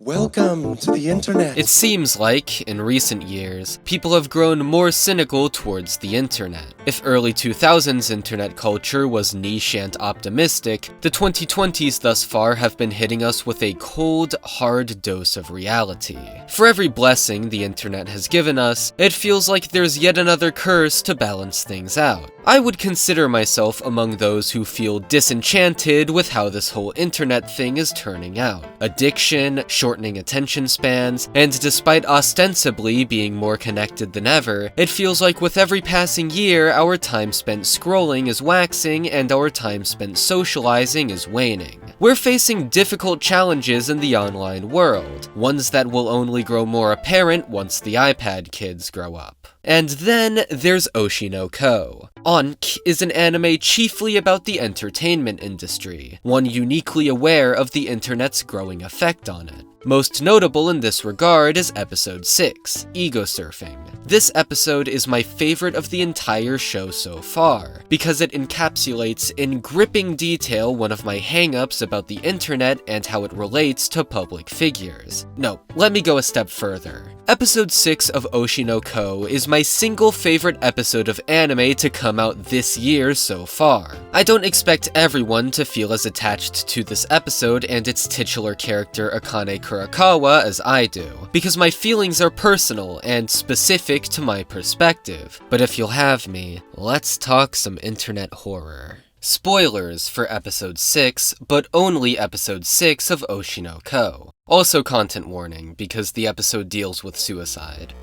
Welcome to the internet. It seems like, in recent years, people have grown more cynical towards the internet. If early 2000s internet culture was niche and optimistic, the 2020s thus far have been hitting us with a cold, hard dose of reality. For every blessing the internet has given us, it feels like there's yet another curse to balance things out. I would consider myself among those who feel disenchanted with how this whole internet thing is turning out. Addiction, shortening attention spans, and despite ostensibly being more connected than ever, it feels like with every passing year, our time spent scrolling is waxing and our time spent socializing is waning. We're facing difficult challenges in the online world, ones that will only grow more apparent once the iPad kids grow up. And then there's Oshi No Ko. Onk is an anime chiefly about the entertainment industry, one uniquely aware of the internet's growing effect on it. Most notable in this regard is episode 6, Ego Surfing. This episode is my favorite of the entire show so far, because it encapsulates in gripping detail one of my hang-ups about the internet and how it relates to public figures. No, let me go a step further. Episode 6 of Oshi No Ko is my single favorite episode of anime to come out this year so far. I don't expect everyone to feel as attached to this episode and its titular character Akane Kurokawa as I do, because my feelings are personal and specific to my perspective. But if you'll have me, let's talk some internet horror. Spoilers for episode 6, but only episode 6 of Oshi No Ko. Also content warning, because the episode deals with suicide.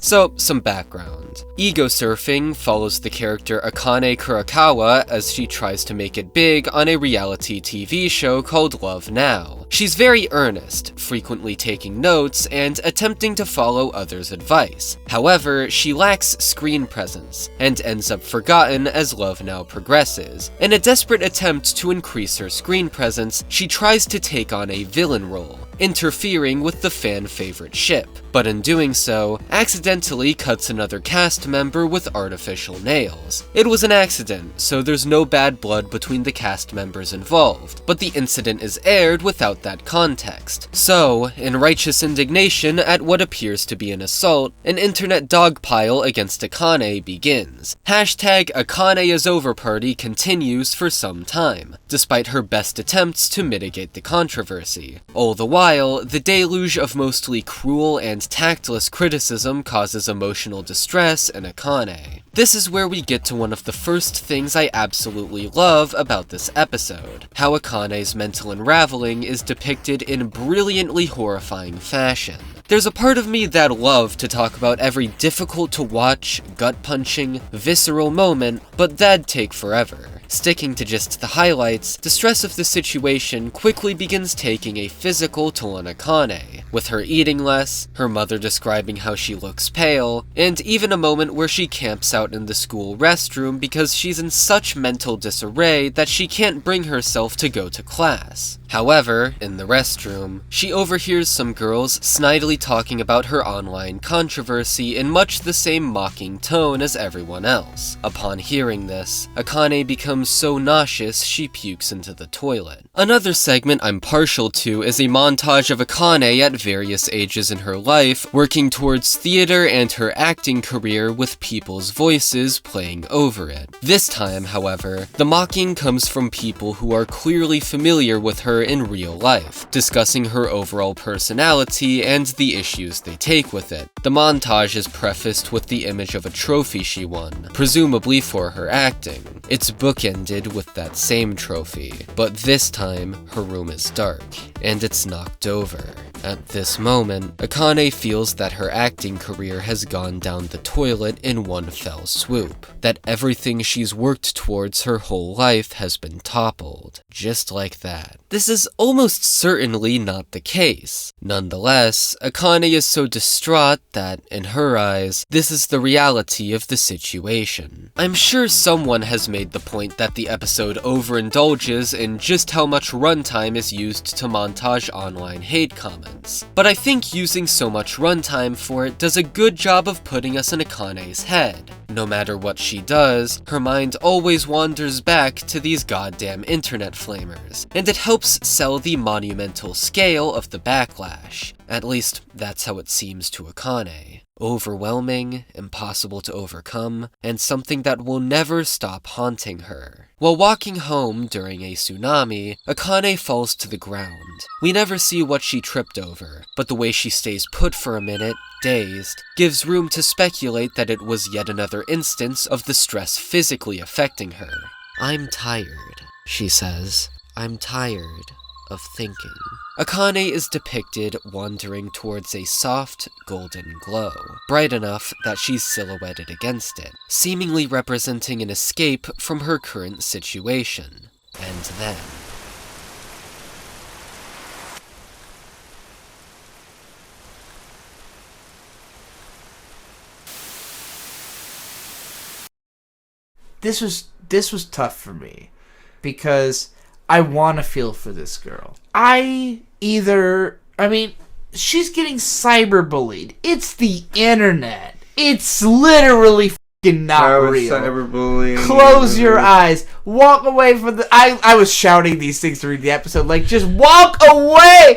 So, some background. Ego Surfing follows the character Akane Kurokawa as she tries to make it big on a reality TV show called Love Now. She's very earnest, frequently taking notes and attempting to follow others' advice. However, she lacks screen presence and ends up forgotten as Love Now progresses. In a desperate attempt to increase her screen presence, she tries to take on a villain role, interfering with the fan-favorite ship, but in doing so, accidentally cuts another cast member with artificial nails. It was an accident, so there's no bad blood between the cast members involved, but the incident is aired without that context. So, in righteous indignation at what appears to be an assault, an internet dogpile against Akane begins. Hashtag Akane is over party continues for some time, despite her best attempts to mitigate the controversy. All the while, the deluge of mostly cruel and tactless criticism causes emotional distress in Akane. This is where we get to one of the first things I absolutely love about this episode, how Akane's mental unraveling is depicted in brilliantly horrifying fashion. There's a part of me that'd love to talk about every difficult-to-watch, gut-punching, visceral moment, but that'd take forever. Sticking to just the highlights, the stress of the situation quickly begins taking a physical toll on Akane, with her eating less, her mother describing how she looks pale, and even a moment where she camps out in the school restroom because she's in such mental disarray that she can't bring herself to go to class. However, in the restroom, she overhears some girls snidely talking about her online controversy in much the same mocking tone as everyone else. Upon hearing this, Akane becomes so nauseous she pukes into the toilet. Another segment I'm partial to is a montage of Akane at various ages in her life, working towards theater and her acting career with people's voices playing over it. This time, however, the mocking comes from people who are clearly familiar with her in real life, discussing her overall personality and the issues they take with it. The montage is prefaced with the image of a trophy she won, presumably for her acting. It's bookended with that same trophy, but this time, her room is dark, and it's knocked over. At this moment, Akane feels that her acting career has gone down the toilet in one fell swoop, that everything she's worked towards her whole life has been toppled, just like that. This is almost certainly not the case. Nonetheless, Akane is so distraught that, in her eyes, this is the reality of the situation. I'm sure someone has made the point that the episode overindulges in just how much runtime is used to montage online hate comments, but I think using so much runtime for it does a good job of putting us in Akane's head. No matter what she does, her mind always wanders back to these goddamn internet flamers, and it helps sell the monumental scale of the backlash. At least, that's how it seems to Akane. Overwhelming, impossible to overcome, and something that will never stop haunting her. While walking home during a tsunami, Akane falls to the ground. We never see what she tripped over, but the way she stays put for a minute, dazed, gives room to speculate that it was yet another instance of the stress physically affecting her. "I'm tired," she says. "I'm tired of thinking." Akane is depicted wandering towards a soft, golden glow, bright enough that she's silhouetted against it, seemingly representing an escape from her current situation. And then... This was tough for me, because I want to feel for this girl. She's getting cyberbullied. It's the internet. It's literally fucking not real. Cyberbullying. Close your eyes. Walk away from the... I was shouting these things during the episode, like, just walk away!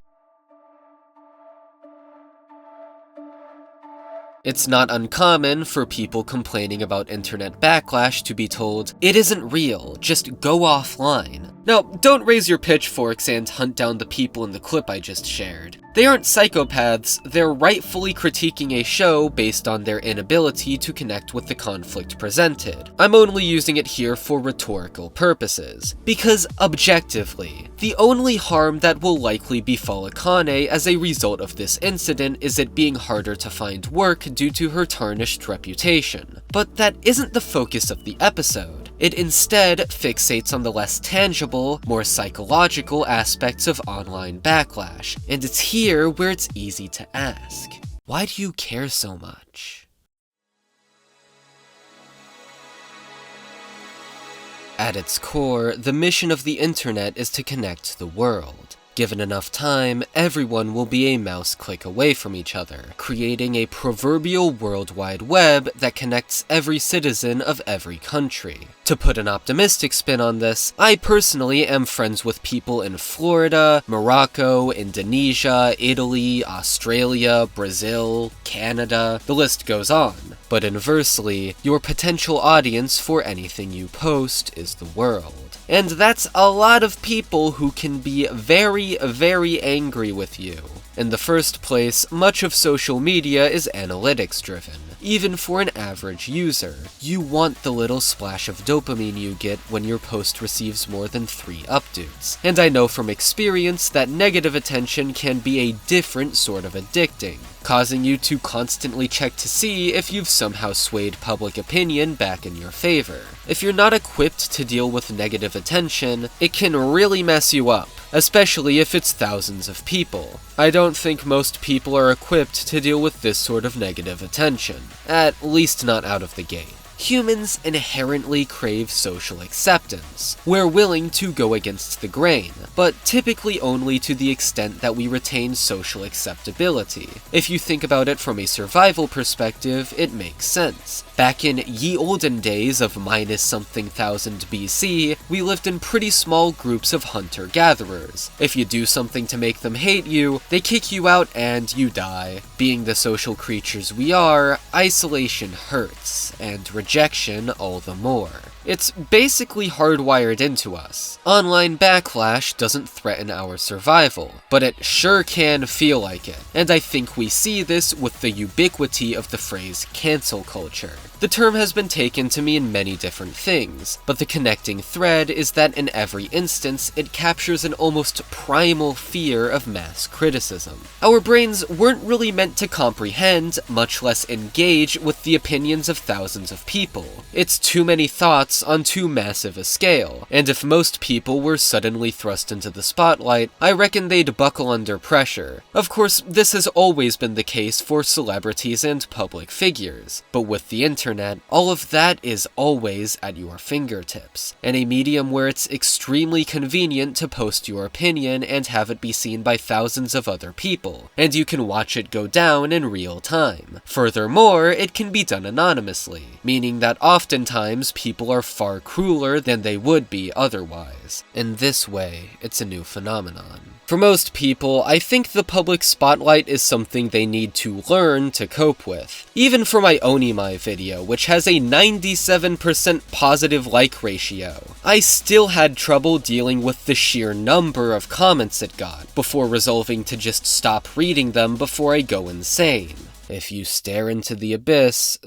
It's not uncommon for people complaining about internet backlash to be told, "It isn't real, just go offline." Now, don't raise your pitchforks and hunt down the people in the clip I just shared. They aren't psychopaths, they're rightfully critiquing a show based on their inability to connect with the conflict presented. I'm only using it here for rhetorical purposes, because objectively, the only harm that will likely befall Akane as a result of this incident is it being harder to find work due to her tarnished reputation. But that isn't the focus of the episode. It instead fixates on the less tangible, more psychological aspects of online backlash, and it's here where it's easy to ask, why do you care so much? At its core, the mission of the internet is to connect the world. Given enough time, everyone will be a mouse click away from each other, creating a proverbial World Wide Web that connects every citizen of every country. To put an optimistic spin on this, I personally am friends with people in Florida, Morocco, Indonesia, Italy, Australia, Brazil, Canada, the list goes on. But inversely, your potential audience for anything you post is the world. And that's a lot of people who can be very, very angry with you. In the first place, much of social media is analytics driven. Even for an average user, you want the little splash of dopamine you get when your post receives more than 3 updates. And I know from experience that negative attention can be a different sort of addicting, causing you to constantly check to see if you've somehow swayed public opinion back in your favor. If you're not equipped to deal with negative attention, it can really mess you up, especially if it's thousands of people. I don't think most people are equipped to deal with this sort of negative attention, at least not out of the gate. Humans inherently crave social acceptance. We're willing to go against the grain, but typically only to the extent that we retain social acceptability. If you think about it from a survival perspective, it makes sense. Back in ye olden days of minus something thousand BC, we lived in pretty small groups of hunter-gatherers. If you do something to make them hate you, they kick you out and you die. Being the social creatures we are, isolation hurts, and rejection all the more. It's basically hardwired into us. Online backlash doesn't threaten our survival, but it sure can feel like it. And I think we see this with the ubiquity of the phrase cancel culture. The term has been taken to mean many different things, but the connecting thread is that in every instance, it captures an almost primal fear of mass criticism. Our brains weren't really meant to comprehend, much less engage with the opinions of thousands of people. It's too many thoughts on too massive a scale, and if most people were suddenly thrust into the spotlight, I reckon they'd buckle under pressure. Of course, this has always been the case for celebrities and public figures, but with the internet, all of that is always at your fingertips, and a medium where it's extremely convenient to post your opinion and have it be seen by thousands of other people, and you can watch it go down in real time. Furthermore, it can be done anonymously, meaning that oftentimes people are far crueler than they would be otherwise. In this way, it's a new phenomenon. For most people, I think the public spotlight is something they need to learn to cope with. Even for my Onimai video, which has a 97% positive like ratio, I still had trouble dealing with the sheer number of comments it got, before resolving to just stop reading them before I go insane. If you stare into the abyss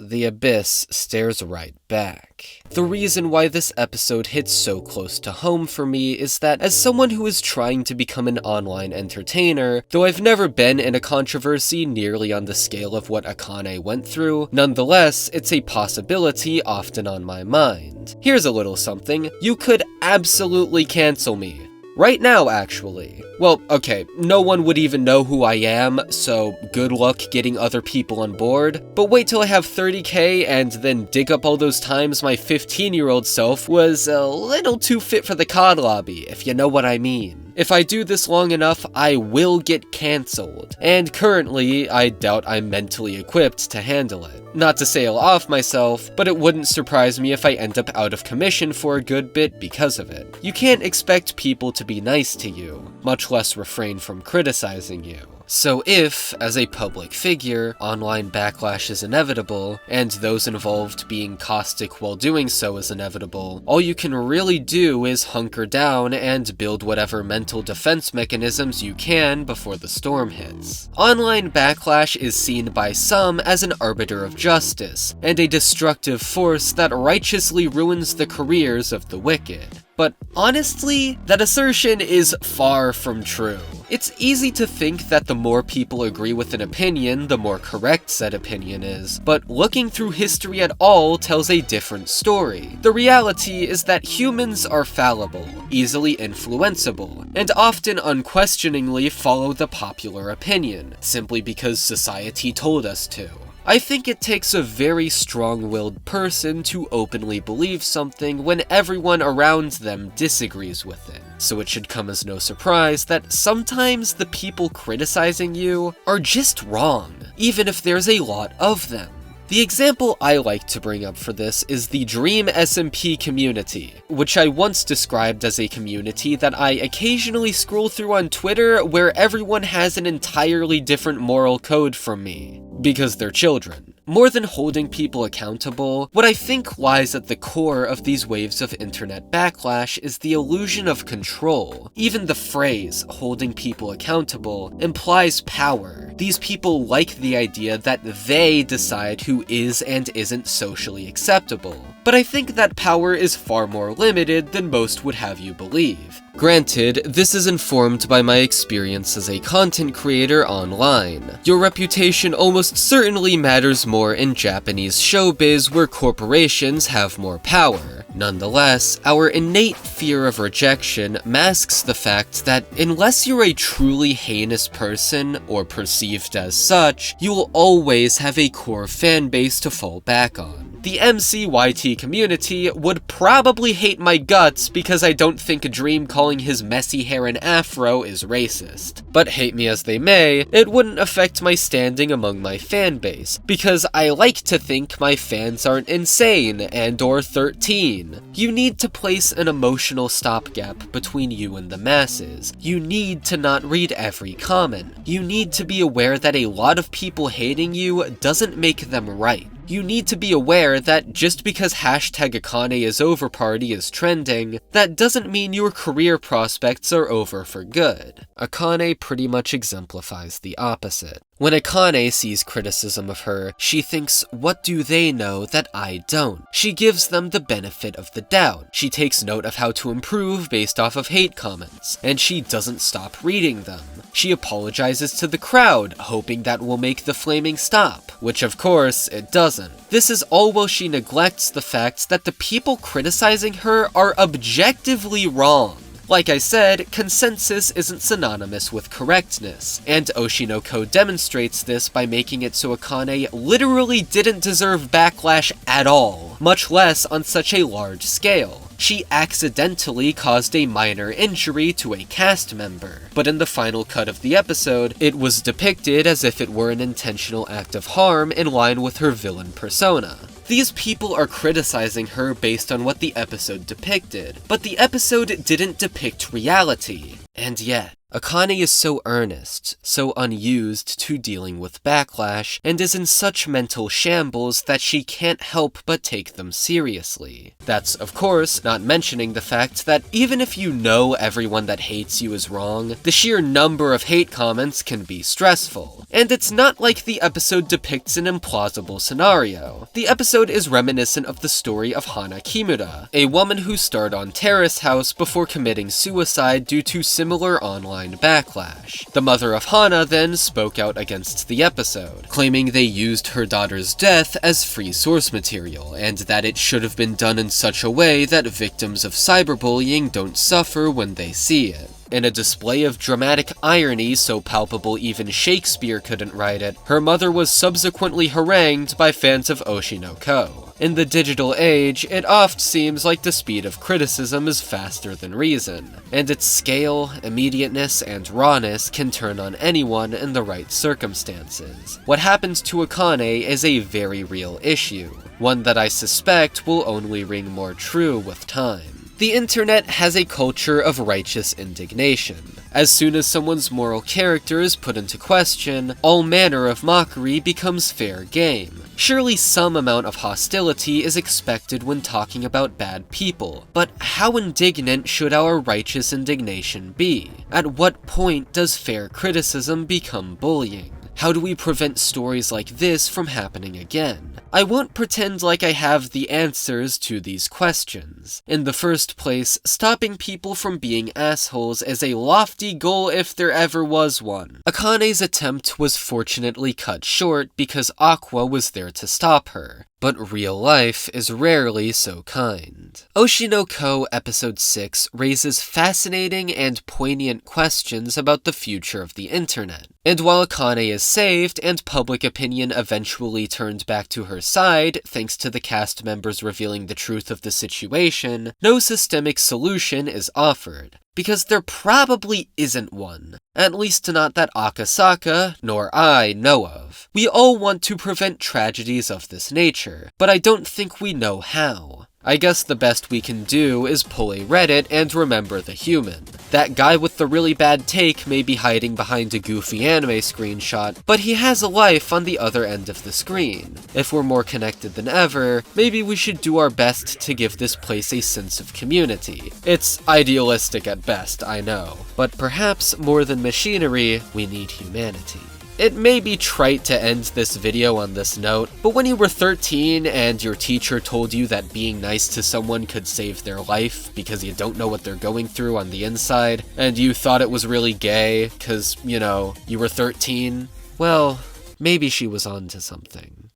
stares right back. The reason why this episode hits so close to home for me is that as someone who is trying to become an online entertainer, though I've never been in a controversy nearly on the scale of what Akane went through, nonetheless, it's a possibility often on my mind. Here's a little something. You could absolutely cancel me. Right now, actually. Well, okay, no one would even know who I am, so good luck getting other people on board. But wait till I have 30k and then dig up all those times my 15-year-old self was a little too fit for the COD lobby, if you know what I mean. If I do this long enough, I will get cancelled, and currently, I doubt I'm mentally equipped to handle it. Not to sail off myself, but it wouldn't surprise me if I end up out of commission for a good bit because of it. You can't expect people to be nice to you, much less refrain from criticizing you. So if, as a public figure, online backlash is inevitable, and those involved being caustic while doing so is inevitable, all you can really do is hunker down and build whatever mental defense mechanisms you can before the storm hits. Online backlash is seen by some as an arbiter of justice, and a destructive force that righteously ruins the careers of the wicked. But honestly, that assertion is far from true. It's easy to think that the more people agree with an opinion, the more correct said opinion is, but looking through history at all tells a different story. The reality is that humans are fallible, easily influenceable, and often unquestioningly follow the popular opinion, simply because society told us to. I think it takes a very strong-willed person to openly believe something when everyone around them disagrees with it. So it should come as no surprise that sometimes the people criticizing you are just wrong, even if there's a lot of them. The example I like to bring up for this is the Dream SMP community, which I once described as a community that I occasionally scroll through on Twitter where everyone has an entirely different moral code from me, because they're children. More than holding people accountable, what I think lies at the core of these waves of internet backlash is the illusion of control. Even the phrase, holding people accountable, implies power. These people like the idea that they decide who is and isn't socially acceptable. But I think that power is far more limited than most would have you believe. Granted, this is informed by my experience as a content creator online. Your reputation almost certainly matters more in Japanese showbiz where corporations have more power. Nonetheless, our innate fear of rejection masks the fact that unless you're a truly heinous person, or perceived as such, you will always have a core fanbase to fall back on. The MCYT community would probably hate my guts because I don't think Dream calling his messy hair an afro is racist. But hate me as they may, it wouldn't affect my standing among my fanbase, because I like to think my fans aren't insane and or 13. You need to place an emotional stopgap between you and the masses. You need to not read every comment. You need to be aware that a lot of people hating you doesn't make them right. You need to be aware that just because hashtag Akane is over party is trending, that doesn't mean your career prospects are over for good. Akane pretty much exemplifies the opposite. When Akane sees criticism of her, she thinks, what do they know that I don't? She gives them the benefit of the doubt. She takes note of how to improve based off of hate comments, and she doesn't stop reading them. She apologizes to the crowd, hoping that will make the flaming stop, which of course it doesn't. This is all while she neglects the fact that the people criticizing her are objectively wrong. Like I said, consensus isn't synonymous with correctness, and Oshi No Ko demonstrates this by making it so Akane literally didn't deserve backlash at all, much less on such a large scale. She accidentally caused a minor injury to a cast member, but in the final cut of the episode, it was depicted as if it were an intentional act of harm in line with her villain persona. These people are criticizing her based on what the episode depicted, but the episode didn't depict reality. And yet, Akane is so earnest, so unused to dealing with backlash, and is in such mental shambles that she can't help but take them seriously. That's, of course, not mentioning the fact that even if you know everyone that hates you is wrong, the sheer number of hate comments can be stressful. And it's not like the episode depicts an implausible scenario. The episode is reminiscent of the story of Hana Kimura, a woman who starred on Terrace House before committing suicide due to similar online backlash. The mother of Hana then spoke out against the episode, claiming they used her daughter's death as free source material, and that it should have been done in such a way that victims of cyberbullying don't suffer when they see it. In a display of dramatic irony so palpable even Shakespeare couldn't write it, her mother was subsequently harangued by fans of Oshi No Ko. In the digital age, it oft seems like the speed of criticism is faster than reason, and its scale, immediateness, and rawness can turn on anyone in the right circumstances. What happens to Akane is a very real issue, one that I suspect will only ring more true with time. The internet has a culture of righteous indignation. As soon as someone's moral character is put into question, all manner of mockery becomes fair game. Surely some amount of hostility is expected when talking about bad people, but how indignant should our righteous indignation be? At what point does fair criticism become bullying? How do we prevent stories like this from happening again? I won't pretend like I have the answers to these questions. In the first place, stopping people from being assholes is a lofty goal if there ever was one. Akane's attempt was fortunately cut short because Aqua was there to stop her. But real life is rarely so kind. Oshi No Ko Episode 6 raises fascinating and poignant questions about the future of the internet. And while Akane is saved and public opinion eventually turned back to her side thanks to the cast members revealing the truth of the situation, no systemic solution is offered. Because there probably isn't one. At least not that Akasaka, nor I, know of. We all want to prevent tragedies of this nature, but I don't think we know how. I guess the best we can do is pull a Reddit and remember the human. That guy with the really bad take may be hiding behind a goofy anime screenshot, but he has a life on the other end of the screen. If we're more connected than ever, maybe we should do our best to give this place a sense of community. It's idealistic at best, I know, but perhaps more than machinery, we need humanity. It may be trite to end this video on this note, but when you were 13 and your teacher told you that being nice to someone could save their life because you don't know what they're going through on the inside, and you thought it was really gay because, you know, you were 13, well, maybe she was onto something.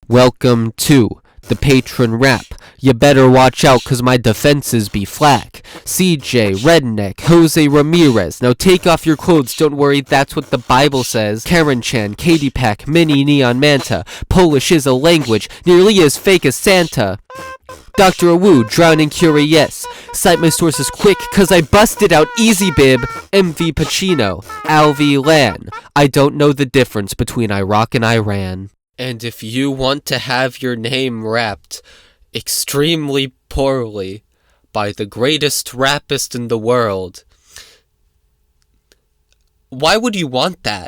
Welcome to the Patron Rap. You better watch out cause my defenses be flack. CJ, Redneck, Jose Ramirez. Now take off your clothes, don't worry, that's what the Bible says. Karen Chan, Katie Pack, Mini Neon Manta. Polish is a language, nearly as fake as Santa. Dr. Wu, Drowning Curious. Cite my sources quick, cause I busted out Easy Bib. MV Pacino, Alvi Lan. I don't know the difference between Iraq and Iran. And if you want to have your name rapped extremely poorly by the greatest rapist in the world, why would you want that?